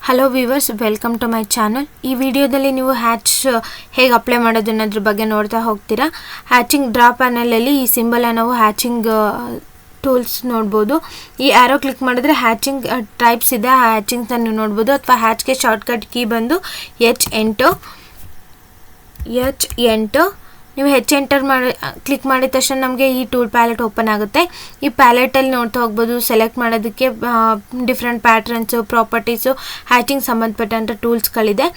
Hello viewers, welcome to my channel. ಈ ವಿಡಿಯೋದಲ್ಲಿ ನೀವು ಹ್ಯಾಚ್ ಹೇಗೆ ಅಪ್ಲೈ ಮಾಡೋದು ಅನ್ನೋದ್ರ ಬಗ್ಗೆ ನೋಡ್ತಾ ಹೋಗ್ತೀರಾ. ಹ್ಯಾಚಿಂಗ್ ಡ್ರಾ ಪ್ಯಾನಲಲ್ಲಿ ಈ ಸಿಂಬಲ್ ನಾವು ಹ್ಯಾಚಿಂಗ್ ಟೂಲ್ಸ್ ನೋಡ್ಬೋದು. ಈ ಆರೋ ಕ್ಲಿಕ್ ಮಾಡಿದ್ರೆ ಹ್ಯಾಚಿಂಗ್ ಟೈಪ್ಸ್ ಇದೆ, ಆ ಹ್ಯಾಚಿಂಗ್ನ ನೀವು ನೋಡ್ಬೋದು. ಅಥವಾ ಹ್ಯಾಚ್ಗೆ ಶಾರ್ಟ್ಕಟ್ ಕೀ ಬಂದು H8. ನೀವು ಎಂಟರ್ ಮಾಡಿ ಕ್ಲಿಕ್ ಮಾಡಿದ ತಕ್ಷಣ ನಮಗೆ ಈ ಟೂಲ್ ಪ್ಯಾಲೆಟ್ ಓಪನ್ ಆಗುತ್ತೆ. ಈ ಪ್ಯಾಲೆಟಲ್ಲಿ ನೋಡ್ತಾ ಹೋಗ್ಬೋದು. ಸೆಲೆಕ್ಟ್ ಮಾಡೋದಕ್ಕೆ ಡಿಫ್ರೆಂಟ್ ಪ್ಯಾಟ್ರನ್ಸು, ಪ್ರಾಪರ್ಟೀಸು, ಹ್ಯಾಚಿಂಗ್ ಸಂಬಂಧಪಟ್ಟಂಥ ಟೂಲ್ಸ್ಗಳಿದೆ.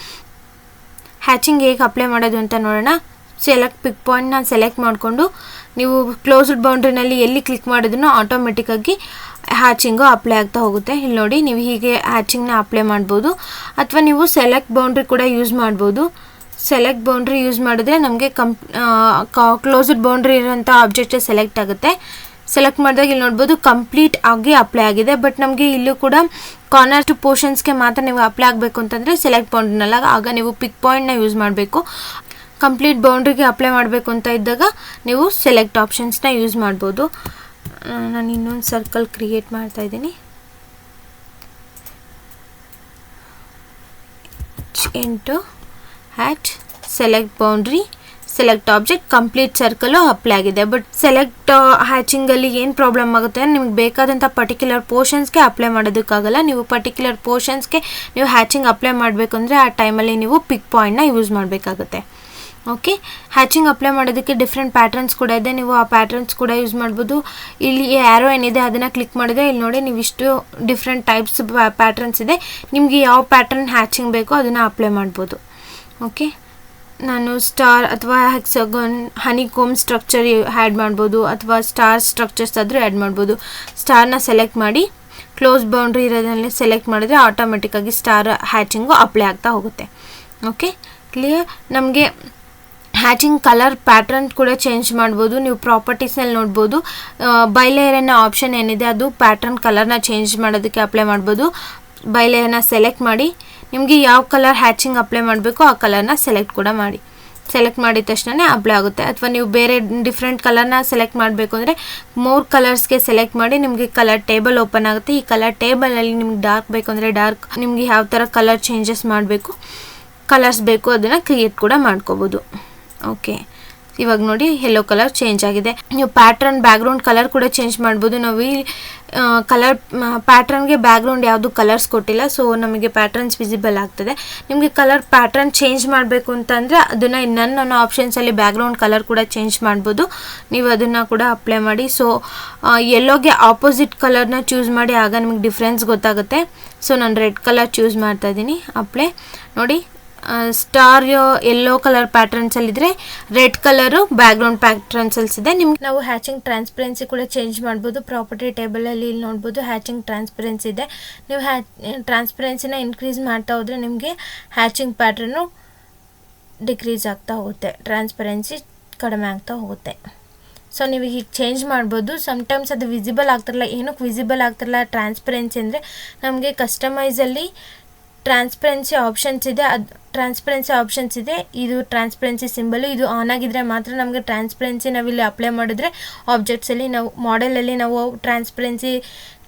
ಹ್ಯಾಚಿಂಗ್ ಹೇಗೆ ಅಪ್ಲೈ ಮಾಡೋದು ಅಂತ ನೋಡೋಣ. ಪಿಕ್ ಪಾಯಿಂಟ್ನ ಸೆಲೆಕ್ಟ್ ಮಾಡಿಕೊಂಡು ನೀವು ಕ್ಲೋಸ್ಡ್ ಬೌಂಡ್ರಿನಲ್ಲಿ ಎಲ್ಲಿ ಕ್ಲಿಕ್ ಮಾಡಿದ್ರೂ ಆಟೋಮೆಟಿಕ್ಕಾಗಿ ಹ್ಯಾಚಿಂಗು ಅಪ್ಲೈ ಆಗ್ತಾ ಹೋಗುತ್ತೆ. ಇಲ್ಲಿ ನೋಡಿ, ನೀವು ಹೀಗೆ ಹ್ಯಾಚಿಂಗ್ನ ಅಪ್ಲೈ ಮಾಡ್ಬೋದು. ಅಥವಾ ನೀವು ಸೆಲೆಕ್ಟ್ ಬೌಂಡ್ರಿ ಕೂಡ ಯೂಸ್ ಮಾಡ್ಬೋದು. ಸೆಲೆಕ್ಟ್ ಬೌಂಡ್ರಿ ಯೂಸ್ ಮಾಡಿದ್ರೆ ನಮಗೆ ಕ್ಲೋಸ್ಡ್ ಬೌಂಡ್ರಿ ಇರೋಂಥ ಆಬ್ಜೆಕ್ಟ್ ಸೆಲೆಕ್ಟ್ ಆಗುತ್ತೆ. ಸೆಲೆಕ್ಟ್ ಮಾಡಿದಾಗ ಇಲ್ಲಿ ನೋಡ್ಬೋದು ಕಂಪ್ಲೀಟ್ ಆಗಿ ಅಪ್ಲೈ ಆಗಿದೆ. ಬಟ್ ನಮಗೆ ಇಲ್ಲೂ ಕೂಡ ಕಾರ್ನರ್ ಟು ಪೋರ್ಷನ್ಸ್ಗೆ ಮಾತ್ರ ನೀವು ಅಪ್ಲೈ ಆಗಬೇಕು ಅಂತಂದರೆ ಸೆಲೆಕ್ಟ್ ಬೌಂಡ್ರಿನಲ್ಲ, ಆಗ ನೀವು ಪಿಕ್ ಪಾಯಿಂಟ್ನ ಯೂಸ್ ಮಾಡಬೇಕು. ಕಂಪ್ಲೀಟ್ ಬೌಂಡ್ರಿಗೆ ಅಪ್ಲೈ ಮಾಡಬೇಕು ಅಂತ ಇದ್ದಾಗ ನೀವು ಸೆಲೆಕ್ಟ್ ಆಪ್ಷನ್ಸ್ನ ಯೂಸ್ ಮಾಡ್ಬೋದು. ನಾನು ಇನ್ನೊಂದು ಸರ್ಕಲ್ ಕ್ರಿಯೇಟ್ ಮಾಡ್ತಾ ಇದ್ದೀನಿ. 8 hatch select boundary, select object, complete circle apply ಆಗಿದೆ. ಬಟ್ ಸೆಲೆಕ್ಟ್ ಹ್ಯಾಚಿಂಗಲ್ಲಿ ಏನು ಪ್ರಾಬ್ಲಮ್ ಆಗುತ್ತೆ, ನಿಮ್ಗೆ ಬೇಕಾದಂಥ ಪರ್ಟಿಕ್ಯುಲರ್ ಪೋರ್ಷನ್ಸ್ಗೆ ಅಪ್ಲೈ ಮಾಡೋದಕ್ಕಾಗಲ್ಲ. ನೀವು ಪರ್ಟಿಕ್ಯುಲರ್ ಪೋರ್ಷನ್ಸ್ಗೆ ನೀವು ಹ್ಯಾಚಿಂಗ್ ಅಪ್ಲೈ ಮಾಡಬೇಕು ಅಂದರೆ ಆ ಟೈಮಲ್ಲಿ ನೀವು ಪಿಕ್ ಪಾಯಿಂಟ್ನ ಯೂಸ್ ಮಾಡಬೇಕಾಗುತ್ತೆ. ಓಕೆ, ಹ್ಯಾಚಿಂಗ್ ಅಪ್ಲೈ ಮಾಡೋದಕ್ಕೆ ಡಿಫ್ರೆಂಟ್ ಪ್ಯಾಟ್ರನ್ಸ್ ಕೂಡ ಇದೆ. ನೀವು ಆ ಪ್ಯಾಟ್ರನ್ಸ್ ಕೂಡ ಯೂಸ್ ಮಾಡ್ಬೋದು. ಇಲ್ಲಿ ಆ್ಯರೋ ಏನಿದೆ ಅದನ್ನು ಕ್ಲಿಕ್ ಮಾಡಿದ್ರೆ ಇಲ್ಲಿ ನೋಡಿ, ನೀವು ಇಷ್ಟು ಡಿಫ್ರೆಂಟ್ ಟೈಪ್ಸ್ ಪ್ಯಾಟ್ರನ್ಸ್ ಇದೆ. ನಿಮಗೆ ಯಾವ ಪ್ಯಾಟ್ರನ್ ಹ್ಯಾಚಿಂಗ್ ಬೇಕೋ ಅದನ್ನು ಅಪ್ಲೈ ಮಾಡ್ಬೋದು. ಓಕೆ, ನಾನು ಸ್ಟಾರ್ ಅಥವಾ ಹೆಕ್ಸಗನ್, ಹನಿಕೋಮ್ ಸ್ಟ್ರಕ್ಚರ್ ಆ್ಯಡ್ ಮಾಡ್ಬೋದು, ಅಥವಾ ಸ್ಟಾರ್ ಸ್ಟ್ರಕ್ಚರ್ಸ್ ಆದರೂ ಆ್ಯಡ್ ಮಾಡ್ಬೋದು. ಸ್ಟಾರ್ನ ಸೆಲೆಕ್ಟ್ ಮಾಡಿ ಕ್ಲೋಸ್ ಬೌಂಡ್ರಿ ಇರೋದನ್ನೇ ಸೆಲೆಕ್ಟ್ ಮಾಡಿದ್ರೆ ಆಟೋಮೆಟಿಕ್ಕಾಗಿ ಸ್ಟಾರ್ ಹ್ಯಾಚಿಂಗು ಅಪ್ಲೈ ಆಗ್ತಾ ಹೋಗುತ್ತೆ. Okay, clear. ನಮಗೆ ಹ್ಯಾಚಿಂಗ್ ಕಲರ್ ಪ್ಯಾಟ್ರನ್ ಕೂಡ ಚೇಂಜ್ ಮಾಡ್ಬೋದು. ನೀವು ಪ್ರಾಪರ್ಟೀಸ್ನಲ್ಲಿ ನೋಡ್ಬೋದು, ಬೈಲೇಯರ್ ಅನ್ನೋ ಆಪ್ಷನ್ ಏನಿದೆ ಅದು ಪ್ಯಾಟ್ರನ್ ಕಲರ್ನ ಚೇಂಜ್ ಮಾಡೋದಕ್ಕೆ ಅಪ್ಲೈ ಮಾಡ್ಬೋದು. ಬೈಲೇಯರ್ನ ಸೆಲೆಕ್ಟ್ ಮಾಡಿ ನಿಮಗೆ ಯಾವ ಕಲರ್ ಹ್ಯಾಚಿಂಗ್ ಅಪ್ಲೈ ಮಾಡಬೇಕು ಆ ಕಲರ್ನ ಸೆಲೆಕ್ಟ್ ಕೂಡ ಮಾಡಿ. ಸೆಲೆಕ್ಟ್ ಮಾಡಿದ ತಕ್ಷಣ ಅಪ್ಲೈ ಆಗುತ್ತೆ. ಅಥವಾ ನೀವು ಬೇರೆ ಡಿಫ್ರೆಂಟ್ ಕಲರ್ನ ಸೆಲೆಕ್ಟ್ ಮಾಡಬೇಕು ಅಂದರೆ ಮೋರ್ ಕಲರ್ಸ್ಗೆ ಸೆಲೆಕ್ಟ್ ಮಾಡಿ ನಿಮಗೆ ಕಲರ್ ಟೇಬಲ್ ಓಪನ್ ಆಗುತ್ತೆ. ಈ ಕಲರ್ ಟೇಬಲಲ್ಲಿ ನಿಮ್ಗೆ ಡಾರ್ಕ್ ಬೇಕು ಅಂದರೆ ಡಾರ್ಕ್, ನಿಮಗೆ ಯಾವ ಥರ ಕಲರ್ ಚೇಂಜಸ್ ಮಾಡಬೇಕು, ಕಲರ್ಸ್ ಬೇಕು ಅದನ್ನು ಕ್ರಿಯೇಟ್ ಕೂಡ ಮಾಡ್ಕೋಬೋದು. ಓಕೆ, ಇವಾಗ ನೋಡಿ ಯೆಲ್ಲೋ ಕಲರ್ ಚೇಂಜ್ ಆಗಿದೆ. ನೀವು ಪ್ಯಾಟ್ರನ್ ಬ್ಯಾಕ್ಗ್ರೌಂಡ್ ಕಲರ್ ಕೂಡ ಚೇಂಜ್ ಮಾಡ್ಬೋದು. ನಾವು ಈ ಕಲರ್ ಪ್ಯಾಟ್ರನ್ಗೆ ಬ್ಯಾಕ್ಗ್ರೌಂಡ್ ಯಾವುದು ಕಲರ್ಸ್ ಕೊಟ್ಟಿಲ್ಲ, ಸೊ ನಮಗೆ ಪ್ಯಾಟ್ರನ್ಸ್ ವಿಸಿಬಲ್ ಆಗ್ತದೆ. ನಿಮಗೆ ಕಲರ್ ಪ್ಯಾಟ್ರನ್ ಚೇಂಜ್ ಮಾಡಬೇಕು ಅಂತಂದರೆ ಅದನ್ನು ನನ್ನ ಆಪ್ಷನ್ಸಲ್ಲಿ ಬ್ಯಾಕ್ಗ್ರೌಂಡ್ ಕಲರ್ ಕೂಡ ಚೇಂಜ್ ಮಾಡ್ಬೋದು. ನೀವು ಅದನ್ನು ಕೂಡ ಅಪ್ಲೈ ಮಾಡಿ. ಸೊ ಯೆಲ್ಲೋಗೆ ಆಪೋಸಿಟ್ ಕಲರ್ನ ಚೂಸ್ ಮಾಡಿ, ಆಗ ನಿಮಗೆ ಡಿಫ್ರೆನ್ಸ್ ಗೊತ್ತಾಗುತ್ತೆ. ಸೊ ನಾನು ರೆಡ್ ಕಲರ್ ಚೂಸ್ ಮಾಡ್ತಾ ಇದ್ದೀನಿ. ಅಪ್ಲೈ ನೋಡಿ, ಸ್ಟಾರ್ ಯೆಲ್ಲೋ ಕಲರ್ ಪ್ಯಾಟ್ರನ್ಸಲ್ಲಿದ್ದರೆ ರೆಡ್ ಕಲರು ಬ್ಯಾಕ್ಗ್ರೌಂಡ್ ಪ್ಯಾಟ್ರನ್ಸಲ್ಸಿದೆ. ನಿಮ್ಗೆ ನಾವು ಹ್ಯಾಚಿಂಗ್ ಟ್ರಾನ್ಸ್ಪರೆನ್ಸಿ ಕೂಡ ಚೇಂಜ್ ಮಾಡ್ಬೋದು. ಪ್ರಾಪರ್ಟಿ ಟೇಬಲಲ್ಲಿ ಇಲ್ಲಿ ನೋಡ್ಬೋದು ಹ್ಯಾಚಿಂಗ್ ಟ್ರಾನ್ಸ್ಪರೆನ್ಸಿ ಇದೆ. ನೀವು ಟ್ರಾನ್ಸ್ಪರೆನ್ಸಿನ ಇನ್ಕ್ರೀಸ್ ಮಾಡ್ತಾ ಹೋದರೆ ನಿಮಗೆ ಹ್ಯಾಚಿಂಗ್ ಪ್ಯಾಟ್ರನ್ನು ಡಿಕ್ರೀಸ್ ಆಗ್ತಾ ಹೋಗುತ್ತೆ, ಟ್ರಾನ್ಸ್ಪರೆನ್ಸಿ ಕಡಿಮೆ ಆಗ್ತಾ ಹೋಗುತ್ತೆ. ಸೊ ನೀವು ಹೀಗೆ ಚೇಂಜ್ ಮಾಡ್ಬೋದು. ಸಮ್ಟೈಮ್ಸ್ ಅದು ವಿಸಿಬಲ್ ಆಗ್ತಿರಲ್ಲ. ಏನಕ್ಕೆ ವಿಸಿಬಲ್ ಆಗ್ತಿರಲ್ಲ ಟ್ರಾನ್ಸ್ಪರೆನ್ಸಿ ಅಂದರೆ, ನಮಗೆ ಕಸ್ಟಮೈಸಲ್ಲಿ ಟ್ರಾನ್ಸ್ಪರೆನ್ಸಿ ಆಪ್ಷನ್ಸ್ ಇದೆ. ಇದು ಟ್ರಾನ್ಸ್ಪರೆನ್ಸಿ ಸಿಂಬಲು, ಇದು ಆನ್ ಆಗಿದ್ರೆ ಮಾತ್ರ ನಮಗೆ ಟ್ರಾನ್ಸ್ಪರೆನ್ಸಿ ನಾವಿಲ್ಲಿ ಅಪ್ಲೈ ಮಾಡಿದ್ರೆ ಆಬ್ಜೆಕ್ಟ್ಸಲ್ಲಿ ನಾವು ಮಾಡೆಲಲ್ಲಿ ನಾವು ಟ್ರಾನ್ಸ್ಪರೆನ್ಸಿ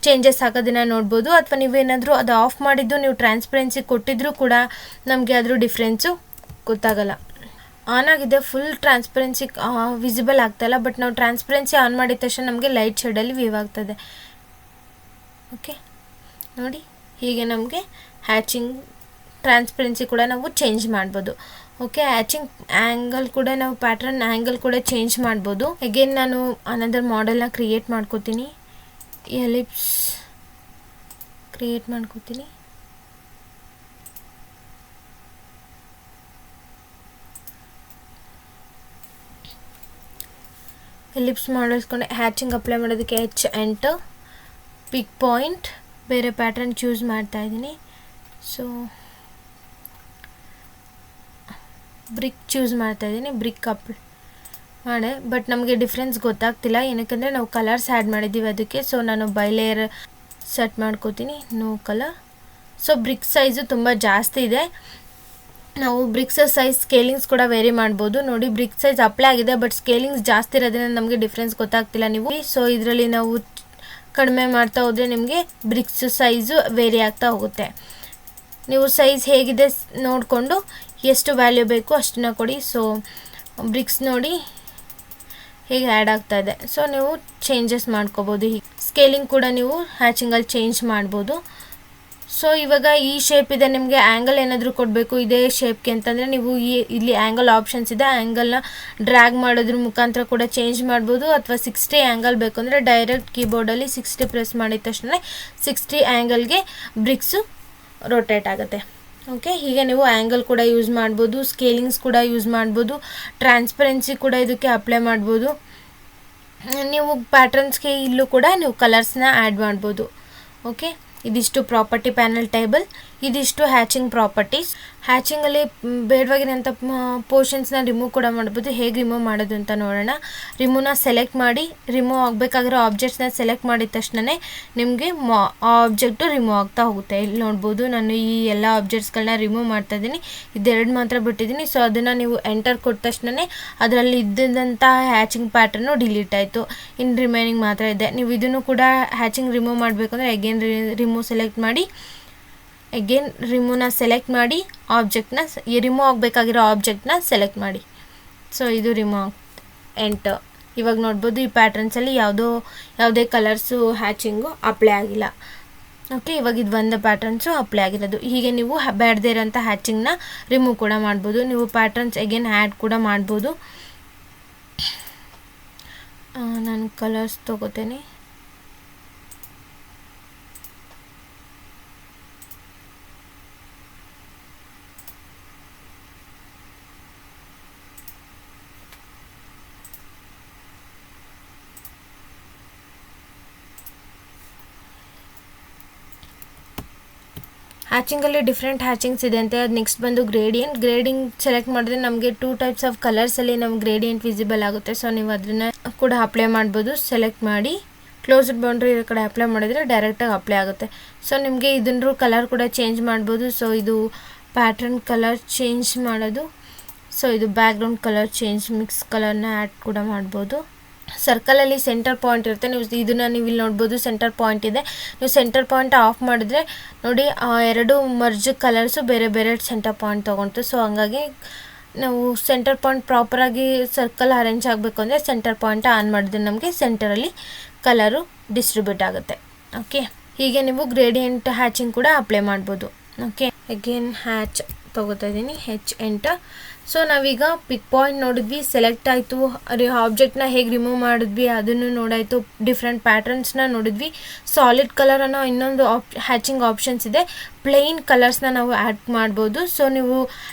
ಚೇಂಜಸ್ ಆಗೋದನ್ನು ನೋಡ್ಬೋದು. ಅಥವಾ ನೀವೇನಾದರೂ ಅದು ಆಫ್ ಮಾಡಿದ್ದು ನೀವು ಟ್ರಾನ್ಸ್ಪರೆನ್ಸಿ ಕೊಟ್ಟಿದ್ರೂ ಕೂಡ ನಮಗೆ ಅದ್ರ ಡಿಫ್ರೆನ್ಸು ಗೊತ್ತಾಗಲ್ಲ. ಆನ್ ಆಗಿದೆ, ಫುಲ್ ಟ್ರಾನ್ಸ್ಪರೆನ್ಸಿ ವಿಸಿಬಲ್ ಆಗ್ತಾಯಿಲ್ಲ. ಬಟ್ ನಾವು ಟ್ರಾನ್ಸ್ಪರೆನ್ಸಿ ಆನ್ ಮಾಡಿದ ತಕ್ಷಣ ನಮಗೆ ಲೈಟ್ ಶೇಡಲ್ಲಿ ವ್ಯೂ ಆಗ್ತದೆ. ಓಕೆ ನೋಡಿ, ಹೀಗೆ ನಮಗೆ ಹ್ಯಾಚಿಂಗ್ ಟ್ರಾನ್ಸ್ಪರೆನ್ಸಿ ಕೂಡ ನಾವು ಚೇಂಜ್ ಮಾಡ್ಬೋದು. ಓಕೆ, ಹ್ಯಾಚಿಂಗ್ ಆ್ಯಂಗಲ್ ಕೂಡ ನಾವು ಪ್ಯಾಟ್ರನ್ ಆ್ಯಂಗಲ್ ಕೂಡ ಚೇಂಜ್ ಮಾಡ್ಬೋದು. ಅಗೇನ್ ನಾನು ಅನದರ್ ಮಾಡೆಲ್ನ ಕ್ರಿಯೇಟ್ ಮಾಡ್ಕೋತೀನಿ. ಎಲಿಪ್ಸ್ ಕ್ರಿಯೇಟ್ ಮಾಡ್ಕೋತೀನಿ. ಎಲಿಪ್ಸ್ ಮಾಡಿಸ್ಕೊಂಡು ಹ್ಯಾಚಿಂಗ್ ಅಪ್ಲೈ ಮಾಡೋದಕ್ಕೆ H8 ಪಿಕ್ ಪಾಯಿಂಟ್, ಬೇರೆ ಪ್ಯಾಟ್ರನ್ ಚೂಸ್ ಮಾಡ್ತಾ ಇದ್ದೀನಿ. ಸೊ ಬ್ರಿಕ್ ಚೂಸ್ ಮಾಡ್ತಾ ಇದ್ದೀನಿ. ಬ್ರಿಕ್ ಅಪ್ಲೈ ಮಾಡೆ, ಬಟ್ ನಮಗೆ ಡಿಫ್ರೆನ್ಸ್ ಗೊತ್ತಾಗ್ತಿಲ್ಲ. ಏನಕ್ಕೆಂದರೆ ನಾವು ಕಲರ್ಸ್ ಆ್ಯಡ್ ಮಾಡಿದ್ದೀವಿ ಅದಕ್ಕೆ. ಸೊ ನಾನು ಬೈಲೇಯರ್ ಸೆಟ್ ಮಾಡ್ಕೋತೀನಿ, no colour. So brick size ತುಂಬ ಜಾಸ್ತಿ ಇದೆ. ನಾವು ಬ್ರಿಕ್ಸ್ ಸೈಜ್ ಸ್ಕೇಲಿಂಗ್ಸ್ ಕೂಡ ವೇರಿ ಮಾಡ್ಬೋದು. ನೋಡಿ, ಬ್ರಿಕ್ ಸೈಜ್ ಅಪ್ಲೈ ಆಗಿದೆ, ಬಟ್ ಸ್ಕೇಲಿಂಗ್ಸ್ ಜಾಸ್ತಿ ಇರೋದ್ರಿಂದ ನಮಗೆ ಡಿಫ್ರೆನ್ಸ್ ಗೊತ್ತಾಗ್ತಿಲ್ಲ. ನೀವು ಸೊ ಇದರಲ್ಲಿ ನಾವು ಕಡಿಮೆ ಮಾಡ್ತಾ ಹೋದರೆ ನಿಮಗೆ ಬ್ರಿಕ್ಸ್ ಸೈಜು ವೇರಿ ಆಗ್ತಾ ಹೋಗುತ್ತೆ. ನೀವು ಸೈಜ್ ಹೇಗಿದೆ ನೋಡಿಕೊಂಡು ಎಷ್ಟು ವ್ಯಾಲ್ಯೂ ಬೇಕು ಅಷ್ಟನ್ನ ಕೊಡಿ. ಸೊ ಬ್ರಿಕ್ಸ್ ನೋಡಿ ಹೇಗೆ ಆ್ಯಡ್ ಆಗ್ತಾ ಇದೆ. ಸೊ ನೀವು ಚೇಂಜಸ್ ಮಾಡ್ಕೋಬೋದು. ಸ್ಕೇಲಿಂಗ್ ಕೂಡ ನೀವು ಹ್ಯಾಚಿಂಗಲ್ಲಿ ಚೇಂಜ್ ಮಾಡ್ಬೋದು. ಸೊ ಇವಾಗ ಈ ಶೇಪ್ ಇದೆ, ನಿಮಗೆ ಆ್ಯಂಗಲ್ ಏನಾದರೂ ಕೊಡಬೇಕು ಇದೇ ಶೇಪ್ಗೆ ಅಂತಂದರೆ ನೀವು ಇಲ್ಲಿ ಆ್ಯಂಗಲ್ ಆಪ್ಷನ್ಸ್ ಇದೆ, ಆ್ಯಂಗಲ್ನ ಡ್ರ್ಯಾಗ್ ಮಾಡೋದ್ರ ಮುಖಾಂತರ ಕೂಡ ಚೇಂಜ್ ಮಾಡ್ಬೋದು. ಅಥವಾ 60 ಆ್ಯಂಗಲ್ ಬೇಕು ಅಂದರೆ ಡೈರೆಕ್ಟ್ ಕೀಬೋರ್ಡಲ್ಲಿ 60 ಪ್ರೆಸ್ ಮಾಡಿದ ತಕ್ಷಣ 60 ಆ್ಯಂಗಲ್ಗೆ ಬ್ರಿಕ್ಸು ರೊಟೇಟ್ ಆಗುತ್ತೆ. ಓಕೆ, ಹೀಗೆ ನೀವು ಆ್ಯಂಗಲ್ ಕೂಡ ಯೂಸ್ ಮಾಡ್ಬೋದು, ಸ್ಕೇಲಿಂಗ್ಸ್ ಕೂಡ ಯೂಸ್ ಮಾಡ್ಬೋದು, ಟ್ರಾನ್ಸ್ಪರೆನ್ಸಿ ಕೂಡ ಇದಕ್ಕೆ ಅಪ್ಲೈ ಮಾಡ್ಬೋದು. ನೀವು ಪ್ಯಾಟ್ರನ್ಸ್ಗೆ ಇಲ್ಲೂ ಕೂಡ ನೀವು ಕಲರ್ಸ್ನ ಆ್ಯಡ್ ಮಾಡ್ಬೋದು. ಓಕೆ, ಇದಿಷ್ಟು ಪ್ರಾಪರ್ಟಿ ಪ್ಯಾನಲ್ ಟೇಬಲ್, ಇದಿಷ್ಟು ಹ್ಯಾಚಿಂಗ್ ಪ್ರಾಪರ್ಟೀಸ್. ಹ್ಯಾಚಿಂಗಲ್ಲಿ ಬೇಡವಾಗಿರೋಂಥ ಪೋರ್ಷನ್ಸ್ನ ರಿಮೂವ್ ಕೂಡ ಮಾಡ್ಬೋದು. ಹೇಗೆ ರಿಮೂವ್ ಮಾಡೋದು ಅಂತ ನೋಡೋಣ. ರಿಮೂವ್ನ ಸೆಲೆಕ್ಟ್ ಮಾಡಿ, ರಿಮೂವ್ ಆಗಬೇಕಾಗಿರೋ ಆಬ್ಜೆಕ್ಟ್ಸ್ನ ಸೆಲೆಕ್ಟ್ ಮಾಡಿದ ತಕ್ಷಣ ನಿಮಗೆ ಆಬ್ಜೆಕ್ಟು ರಿಮೂವ್ ಆಗ್ತಾ ಹೋಗುತ್ತೆ. ಇಲ್ಲಿ ನೋಡ್ಬೋದು ನಾನು ಈ ಎಲ್ಲ ಆಬ್ಜೆಕ್ಟ್ಸ್ಗಳನ್ನ ರಿಮೂವ್ ಮಾಡ್ತಾ ಇದ್ದೀನಿ, ಇದೆರಡು ಮಾತ್ರ ಬಿಟ್ಟಿದ್ದೀನಿ. ಸೊ ಅದನ್ನು ನೀವು ಎಂಟರ್ ಕೊಟ್ಟ ತಕ್ಷಣ ಅದರಲ್ಲಿ ಇದ್ದಂಥ ಹ್ಯಾಚಿಂಗ್ ಪ್ಯಾಟರ್ನು ಡಿಲೀಟ್ ಆಯಿತು, ಇನ್ನು ರಿಮೈನಿಂಗ್ ಮಾತ್ರ ಇದೆ. ನೀವು ಇದನ್ನು ಕೂಡ ಹ್ಯಾಚಿಂಗ್ ರಿಮೂವ್ ಮಾಡಬೇಕಂದ್ರೆ ಅಗೇನ್ ರಿಮೂವ್ ಸೆಲೆಕ್ಟ್ ಮಾಡಿ, ಅಗೇನ್ ರಿಮೂವ್ನ ಸೆಲೆಕ್ಟ್ ಮಾಡಿ, ಆಬ್ಜೆಕ್ಟ್ನ ರಿಮೂವ್ ಆಗಬೇಕಾಗಿರೋ ಆಬ್ಜೆಕ್ಟ್ನ ಸೆಲೆಕ್ಟ್ ಮಾಡಿ. ಸೊ ಇದು ರಿಮೂವ್ ಎಂಟರ್. ಇವಾಗ ನೋಡ್ಬೋದು ಈ ಪ್ಯಾಟ್ರನ್ಸಲ್ಲಿ ಯಾವುದೇ ಕಲರ್ಸು ಹ್ಯಾಚಿಂಗು ಅಪ್ಲೈ ಆಗಿಲ್ಲ. ಓಕೆ, ಇವಾಗ ಇದು ಒಂದು ಪ್ಯಾಟ್ರನ್ಸು ಅಪ್ಲೈ ಆಗಿರೋದು. ಹೀಗೆ ನೀವು ಬೇಡದೇ ಇರೋಂಥ ಹ್ಯಾಚಿಂಗ್ನ ರಿಮೂವ್ ಕೂಡ ಮಾಡ್ಬೋದು. ನೀವು ಪ್ಯಾಟ್ರನ್ಸ್ ಅಗೇನ್ ಆ್ಯಡ್ ಕೂಡ ಮಾಡ್ಬೋದು. ನಾನು ಕಲರ್ಸ್ ತೊಗೋತೇನೆ. ಹ್ಯಾಚಿಂಗಲ್ಲಿ ಡಿಫ್ರೆಂಟ್ ಹ್ಯಾಚಿಂಗ್ಸ್ ಇದೆ ಅಂತ. ಅದು ನೆಕ್ಸ್ಟ್ ಬಂದು ಗ್ರೇಡಿಂಗ್ ಸೆಲೆಕ್ಟ್ ಮಾಡಿದ್ರೆ ನಮಗೆ 2 ಟೈಪ್ಸ್ ಆಫ್ ಕಲರ್ಸಲ್ಲಿ ನಮ್ಗೆ ಗ್ರೇಡಿಯಂಟ್ ವಿಸಿಬಲ್ ಆಗುತ್ತೆ. ಸೊ ನೀವು ಅದನ್ನು ಕೂಡ ಅಪ್ಲೈ ಮಾಡ್ಬೋದು. ಸೆಲೆಕ್ಟ್ ಮಾಡಿ ಕ್ಲೋಸ್ಡ್ ಬೌಂಡ್ರಿ ಈ ಕಡೆ ಅಪ್ಲೈ ಮಾಡಿದರೆ ಡೈರೆಕ್ಟಾಗಿ ಅಪ್ಲೈ ಆಗುತ್ತೆ. ಸೊ ನಿಮಗೆ ಇದನ್ನು ಕಲರ್ ಕೂಡ ಚೇಂಜ್ ಮಾಡ್ಬೋದು. ಸೊ ಇದು ಪ್ಯಾಟರ್ನ್ ಕಲರ್ ಚೇಂಜ್ ಮಾಡೋದು. ಸೊ ಇದು ಬ್ಯಾಕ್ಗ್ರೌಂಡ್ ಕಲರ್ ಚೇಂಜ್, ಮಿಕ್ಸ್ ಕಲರ್ನ ಆ್ಯಡ್ ಕೂಡ ಮಾಡ್ಬೋದು. ಸರ್ಕಲಲ್ಲಿ ಸೆಂಟರ್ ಪಾಯಿಂಟ್ ಇರುತ್ತೆ, ನೀವು ಇಲ್ಲಿ ನೋಡ್ಬೋದು ಸೆಂಟರ್ ಪಾಯಿಂಟ್ ಇದೆ. ನೀವು ಸೆಂಟರ್ ಪಾಯಿಂಟ್ ಆಫ್ ಮಾಡಿದ್ರೆ ನೋಡಿ ಎರಡು ಮರ್ಜ್ ಕಲರ್ಸು ಬೇರೆ ಬೇರೆ ಸೆಂಟರ್ ಪಾಯಿಂಟ್ ತೊಗೊಂತು. ಸೊ ಹಂಗಾಗಿ ನಾವು ಸೆಂಟರ್ ಪಾಯಿಂಟ್ ಪ್ರಾಪರಾಗಿ ಸರ್ಕಲ್ ಅರೇಂಜ್ ಆಗಬೇಕು ಅಂದರೆ ಸೆಂಟರ್ ಪಾಯಿಂಟ್ ಆನ್ ಮಾಡಿದ್ರೆ ನಮಗೆ ಸೆಂಟರಲ್ಲಿ ಕಲರು ಡಿಸ್ಟ್ರಿಬ್ಯೂಟ್ ಆಗುತ್ತೆ. ಓಕೆ, ಹೀಗೆ ನೀವು ಗ್ರೇಡಿಯಂಟ್ ಹ್ಯಾಚಿಂಗ್ ಕೂಡ ಅಪ್ಲೈ ಮಾಡ್ಬೋದು. ಓಕೆ, ಅಗೇನ್ ಹ್ಯಾಚ್ ತೊಗೋತಾ ಇದ್ದೀನಿ, ಹೆಚ್ ಎಂಟರ್. ಸೊ ನಾವೀಗ ಪಿಕ್ ಪಾಯಿಂಟ್ ನೋಡಿದ್ವಿ, ಸೆಲೆಕ್ಟ್ ಆಯಿತು, ಆಬ್ಜೆಕ್ಟ್ನ ಹೇಗೆ ರಿಮೂವ್ ಮಾಡಿದ್ವಿ ಅದನ್ನು ನೋಡಾಯಿತು, ಡಿಫ್ರೆಂಟ್ ಪ್ಯಾಟರ್ನ್ಸ್ನ ನೋಡಿದ್ವಿ. ಸಾಲಿಡ್ ಕಲರ್ ಅನ್ನೋ ಇನ್ನೊಂದು ಹ್ಯಾಚಿಂಗ್ ಆಪ್ಷನ್ಸ್ ಇದೆ. ಪ್ಲೇನ್ ಕಲರ್ಸ್ನ ನಾವು ಆ್ಯಡ್ ಮಾಡ್ಬೋದು. ಸೊ ನೀವು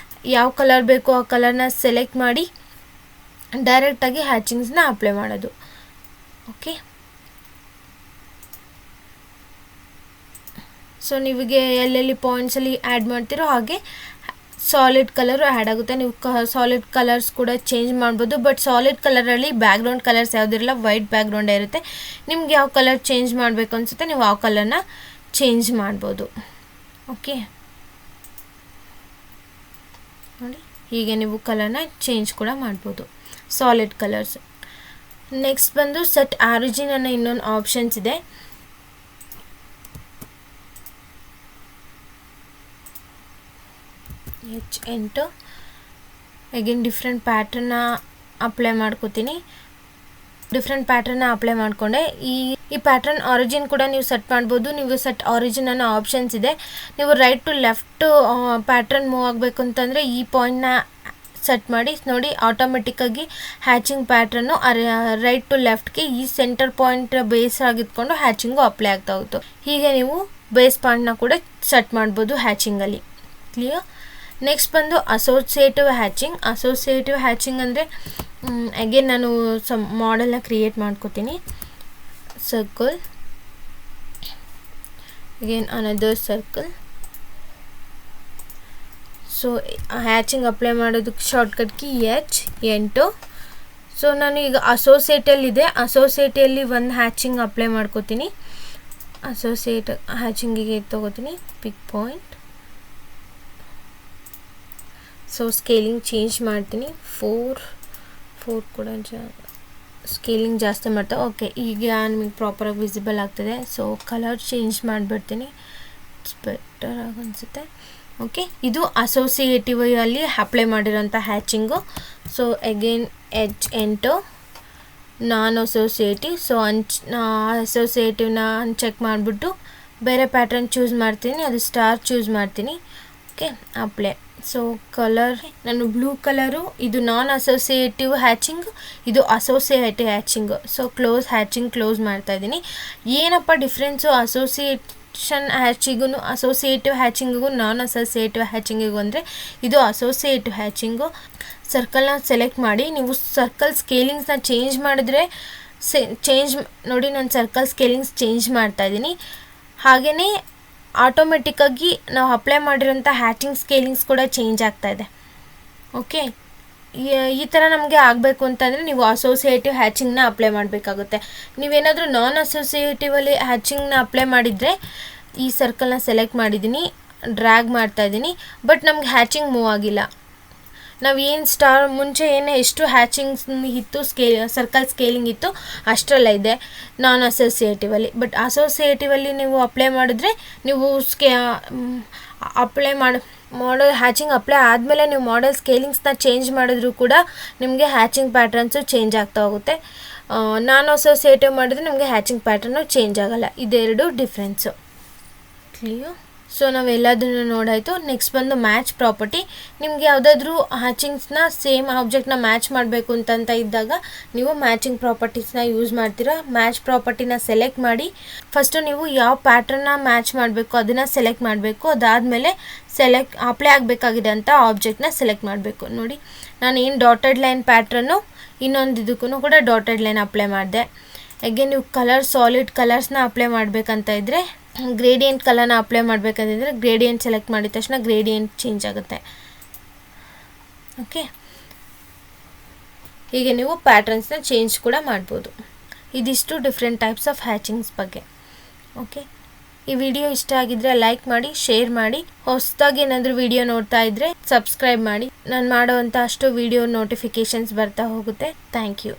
ಯಾವ ಕಲರ್ ಬೇಕೋ ಆ ಕಲರ್ನ ಸೆಲೆಕ್ಟ್ ಮಾಡಿ ಡೈರೆಕ್ಟಾಗಿ ಹ್ಯಾಚಿಂಗ್ಸ್ನ ಅಪ್ಲೈ ಮಾಡೋದು. ಓಕೆ, ಸೊ ನೀವಿಗೆ ಎಲ್ಲೆಲ್ಲಿ ಪಾಯಿಂಟ್ಸಲ್ಲಿ ಆ್ಯಡ್ ಮಾಡ್ತೀರೋ ಹಾಗೆ ಸಾಲಿಡ್ ಕಲರು ಆ್ಯಡ್ ಆಗುತ್ತೆ. ನೀವು ಸಾಲಿಡ್ ಕಲರ್ಸ್ ಕೂಡ ಚೇಂಜ್ ಮಾಡ್ಬೋದು. ಬಟ್ ಸಾಲಿಡ್ ಕಲರಲ್ಲಿ ಬ್ಯಾಕ್ಗ್ರೌಂಡ್ ಕಲರ್ಸ್ ಯಾವುದಿರಲ್ಲ, ವೈಟ್ ಬ್ಯಾಕ್ಗ್ರೌಂಡೇ ಇರುತ್ತೆ. ನಿಮ್ಗೆ ಯಾವ ಕಲರ್ ಚೇಂಜ್ ಮಾಡಬೇಕು ಅನಿಸುತ್ತೆ ನೀವು ಆ ಕಲರ್ನ ಚೇಂಜ್ ಮಾಡ್ಬೋದು. ಓಕೆ, ನೋಡಿ ಹೀಗೆ ನೀವು ಕಲರ್ನ ಚೇಂಜ್ ಕೂಡ ಮಾಡ್ಬೋದು, ಸಾಲಿಡ್ ಕಲರ್ಸ್. ನೆಕ್ಸ್ಟ್ ಬಂದು ಸೆಟ್ ಆರಿಜಿನ್ ಅನ್ನೋ ಇನ್ನೊಂದು ಆಪ್ಷನ್ಸ್ ಇದೆ. ಹೆಚ್ ಎಂಟು. ಅಗೇನ್ ಡಿಫ್ರೆಂಟ್ ಪ್ಯಾಟರ್ನ ಅಪ್ಲೈ ಮಾಡ್ಕೋತೀನಿ. ಡಿಫ್ರೆಂಟ್ ಪ್ಯಾಟರ್ನ ಅಪ್ಲೈ ಮಾಡಿಕೊಂಡೆ. ಈ ಪ್ಯಾಟರ್ನ್ ಆರಿಜಿನ್ ಕೂಡ ನೀವು ಸೆಟ್ ಮಾಡ್ಬೋದು. ನೀವು ಸೆಟ್ ಆರಿಜಿನ್ ಅನ್ನೋ ಆಪ್ಷನ್ಸ್ ಇದೆ. ನೀವು right to left pattern move ಆಗಬೇಕು ಅಂತಂದರೆ ಈ ಪಾಯಿಂಟ್ನ ಸೆಟ್ ಮಾಡಿ ನೋಡಿ, ಆಟೋಮೆಟಿಕ್ಕಾಗಿ ಹ್ಯಾಚಿಂಗ್ ಪ್ಯಾಟ್ರನ್ನು ರೈಟ್ ಟು ಲೆಫ್ಟ್ಗೆ ಈ ಸೆಂಟರ್ ಪಾಯಿಂಟ್ ಬೇಸ್ ಆಗಿದ್ಕೊಂಡು ಹ್ಯಾಚಿಂಗು ಅಪ್ಲೈ ಆಗ್ತಾ ಹೋಗ್ತು. ಹೀಗೆ ನೀವು ಬೇಸ್ ಪಾಯಿಂಟ್ನ ಕೂಡ ಸೆಟ್ ಮಾಡ್ಬೋದು ಹ್ಯಾಚಿಂಗಲ್ಲಿ. ಕ್ಲಿಯರ್? ನೆಕ್ಸ್ಟ್ ಬಂದು ಅಸೋಸಿಯೇಟಿವ್ ಹ್ಯಾಚಿಂಗ್ ಅಂದರೆ ಅಗೇನ್ ನಾನು ಮಾಡೆಲ್ನ ಕ್ರಿಯೇಟ್ ಮಾಡ್ಕೋತೀನಿ. Circle, again another circle. So hatching apply ಮಾಡೋದಕ್ಕೆ ಶಾರ್ಟ್ಕಟ್ ಕೀ H8. ಸೊ ನಾನು ಈಗ ಅಸೋಸಿಯೇಟಲ್ಲಿ ಒಂದು ಹ್ಯಾಚಿಂಗ್ ಅಪ್ಲೈ ಮಾಡ್ಕೋತೀನಿ. ಅಸೋಸಿಯೇಟ್ ಹ್ಯಾಚಿಂಗಿಗೆ ತೊಗೋತೀನಿ pick point. So scaling change ಮಾಡ್ತೀನಿ, 4 ಕೂಡ ಸ್ಕೇಲಿಂಗ್ ಜಾಸ್ತಿ ಮಾಡ್ತಾ. ಓಕೆ, ಈಗ ನಿಮಗೆ ಪ್ರಾಪರಾಗಿ ವಿಸಿಬಲ್ ಆಗ್ತದೆ. ಸೊ ಕಲರ್ ಚೇಂಜ್ ಮಾಡಿಬಿಡ್ತೀನಿ. ಇಟ್ಸ್ ಬೆಟರ್ ಆಗಿ ಅನಿಸುತ್ತೆ. ಓಕೆ, ಇದು ಅಸೋಸಿಯೇಟಿವ್ ಅಲ್ಲಿ ಅಪ್ಲೈ ಮಾಡಿರೋಂಥ ಹ್ಯಾಚಿಂಗು. ಸೊ ಅಗೇನ್ ಎಡ್ಜ್ ಎಂಟು, ನಾನ್ ಅಸೋಸಿಯೇಟಿವ್. ಸೊ ಅಸೋಸಿಯೇಟಿವ್ನ ಚೆಕ್ ಮಾಡಿಬಿಟ್ಟು ಬೇರೆ ಪ್ಯಾಟ್ರನ್ ಚೂಸ್ ಮಾಡ್ತೀನಿ, ಅದು ಸ್ಟಾರ್ ಚೂಸ್ ಮಾಡ್ತೀನಿ. Okay, apply. ಸೊ ಕಲರ್ ನಾನು ಬ್ಲೂ ಕಲರು, ಇದು ನಾನ್ ಅಸೋಸಿಯೇಟಿವ್ ಹ್ಯಾಚಿಂಗ್, ಇದು ಅಸೋಸಿಯೇಟಿವ್ ಹ್ಯಾಚಿಂಗು. ಸೊ ಹ್ಯಾಚಿಂಗ್ ಕ್ಲೋಸ್ ಮಾಡ್ತಾ ಇದ್ದೀನಿ. ಏನಪ್ಪ ಡಿಫ್ರೆನ್ಸು ಅಸೋಸಿಯೇಟಿವ್ ಹ್ಯಾಚಿಂಗಿಗೂ ನಾನ್ ಅಸೋಸಿಯೇಟಿವ್ ಹ್ಯಾಚಿಂಗಿಗೂ ಅಂದರೆ, ಇದು ಅಸೋಸಿಯೇಟಿವ್ ಹ್ಯಾಚಿಂಗು. ಸರ್ಕಲ್ನ ಸೆಲೆಕ್ಟ್ ಮಾಡಿ, ನೀವು ಸರ್ಕಲ್ ಸ್ಕೇಲಿಂಗ್ಸ್ನ ಚೇಂಜ್ ಮಾಡಿದ್ರೆ ನೋಡಿ, ನಾನು ಸರ್ಕಲ್ ಸ್ಕೇಲಿಂಗ್ಸ್ ಚೇಂಜ್ ಮಾಡ್ತಾ ಇದ್ದೀನಿ. ಹಾಗೆಯೇ ಆಟೋಮೆಟಿಕ್ಕಾಗಿ ನಾವು ಅಪ್ಲೈ ಮಾಡಿರೋಂಥ ಹ್ಯಾಚಿಂಗ್ ಸ್ಕೇಲಿಂಗ್ಸ್ ಕೂಡ ಚೇಂಜ್ ಆಗ್ತಾಯಿದೆ. ಓಕೆ, ಈ ಥರ ನಮಗೆ ಆಗಬೇಕು ಅಂತಂದರೆ ನೀವು ಅಸೋಸಿಯೇಟಿವ್ ಹ್ಯಾಚಿಂಗ್ನ ಅಪ್ಲೈ ಮಾಡಬೇಕಾಗುತ್ತೆ. ನೀವೇನಾದರೂ ನಾನ್ ಅಸೋಸಿಯೇಟಿವಲ್ಲಿ ಹ್ಯಾಚಿಂಗ್ನ ಅಪ್ಲೈ ಮಾಡಿದರೆ, ಈ ಸರ್ಕಲ್ನ ಸೆಲೆಕ್ಟ್ ಮಾಡಿದ್ದೀನಿ, ಡ್ರ್ಯಾಗ್ ಮಾಡ್ತಾಯಿದ್ದೀನಿ, ಬಟ್ ನಮ್ಗೆ ಹ್ಯಾಚಿಂಗ್ ಮೂವ್ ಆಗಿಲ್ಲ. ನಾವು ಮುಂಚೆ ಎಷ್ಟು ಹ್ಯಾಚಿಂಗ್ಸ್ ಇತ್ತು, ಸರ್ಕಲ್ ಸ್ಕೇಲಿಂಗ್ ಇತ್ತು ಅಷ್ಟರಲ್ಲ ಇದೆ ನಾನ್ ಅಸೋಸಿಯೇಟಿವಲ್ಲಿ. ಬಟ್ ಅಸೋಸಿಯೇಟಿವಲ್ಲಿ ನೀವು ಅಪ್ಲೈ ಮಾಡಿದ್ರೆ, ನೀವು ಹ್ಯಾಚಿಂಗ್ ಅಪ್ಲೈ ಆದಮೇಲೆ ನೀವು ಮಾಡೆಲ್ ಸ್ಕೇಲಿಂಗ್ಸ್ನ ಚೇಂಜ್ ಮಾಡಿದ್ರು ಕೂಡ ನಿಮಗೆ ಹ್ಯಾಚಿಂಗ್ ಪ್ಯಾಟ್ರನ್ಸು ಚೇಂಜ್ ಆಗ್ತಾ ಹೋಗುತ್ತೆ. ನಾನ್ ಅಸೋಸಿಯೇಟಿವ್ ಮಾಡಿದ್ರೆ ನಿಮಗೆ ಹ್ಯಾಚಿಂಗ್ ಪ್ಯಾಟ್ರನ್ನು ಚೇಂಜ್ ಆಗೋಲ್ಲ. ಇದೆರಡು ಡಿಫ್ರೆನ್ಸು. ಕ್ಲಿಯರ್? ಸೊ ನಾವೆಲ್ಲದನ್ನು ನೋಡಾಯಿತು. ನೆಕ್ಸ್ಟ್ ಬಂದು ಮ್ಯಾಚ್ ಪ್ರಾಪರ್ಟಿ. ನಿಮ್ಗೆ ಯಾವುದಾದ್ರೂ ಹ್ಯಾಚಿಂಗ್ಸ್ನ ಸೇಮ್ ಆಬ್ಜೆಕ್ಟ್ನ ಮ್ಯಾಚ್ ಮಾಡಬೇಕು ಅಂತಂತ ಇದ್ದಾಗ ನೀವು ಮ್ಯಾಚಿಂಗ್ ಪ್ರಾಪರ್ಟೀಸ್ನ ಯೂಸ್ ಮಾಡ್ತೀರಾ. ಮ್ಯಾಚ್ ಪ್ರಾಪರ್ಟಿನ ಸೆಲೆಕ್ಟ್ ಮಾಡಿ, ಫಸ್ಟು ನೀವು ಯಾವ ಪ್ಯಾಟ್ರನ್ನ ಮ್ಯಾಚ್ ಮಾಡಬೇಕು ಅದನ್ನು ಸೆಲೆಕ್ಟ್ ಮಾಡಬೇಕು. ಅದಾದಮೇಲೆ ಅಪ್ಲೈ ಆಗಬೇಕಾಗಿದೆ ಅಂತ ಆಬ್ಜೆಕ್ಟ್ನ ಸೆಲೆಕ್ಟ್ ಮಾಡಬೇಕು. ನೋಡಿ, ನಾನು ಏನು ಡಾಟೆಡ್ ಲೈನ್ ಪ್ಯಾಟ್ರನ್ನು ಇನ್ನೊಂದು ಇದಕ್ಕೂ ಕೂಡ ಡಾಟೆಡ್ ಲೈನ್ ಅಪ್ಲೈ ಮಾಡಿದೆ. ಹಾಗೆ ನೀವು ಸಾಲಿಡ್ ಕಲರ್ಸ್ನ ಅಪ್ಲೈ ಮಾಡಬೇಕಂತ ಇದ್ದರೆ, ಗ್ರೇಡಿಯಂಟ್ ಕಲರ್ನ ಅಪ್ಲೈ ಮಾಡಬೇಕಂತಿದ್ರೆ ಗ್ರೇಡಿಯಂಟ್ ಸೆಲೆಕ್ಟ್ ಮಾಡಿದ ತಕ್ಷಣ ಗ್ರೇಡಿಯಂಟ್ ಚೇಂಜ್ ಆಗುತ್ತೆ. ಓಕೆ, ಹೀಗೆ ನೀವು ಪ್ಯಾಟ್ರನ್ಸ್ನ ಚೇಂಜ್ ಕೂಡ ಮಾಡ್ಬೋದು. ಇದಿಷ್ಟು ಡಿಫ್ರೆಂಟ್ ಟೈಪ್ಸ್ ಆಫ್ ಹ್ಯಾಚಿಂಗ್ಸ್ ಬಗ್ಗೆ. ಓಕೆ, ಈ ವಿಡಿಯೋ ಇಷ್ಟ ಆಗಿದ್ರೆ ಲೈಕ್ ಮಾಡಿ, ಶೇರ್ ಮಾಡಿ. ಹೊಸದಾಗಿ ಏನಾದರೂ ವಿಡಿಯೋ ನೋಡ್ತಾ ಇದ್ದರೆ ಸಬ್ಸ್ಕ್ರೈಬ್ ಮಾಡಿ. ನಾನು ಮಾಡೋವಂಥ ಅಷ್ಟು ವಿಡಿಯೋ ನೋಟಿಫಿಕೇಷನ್ಸ್ ಬರ್ತಾ ಹೋಗುತ್ತೆ. Thank you.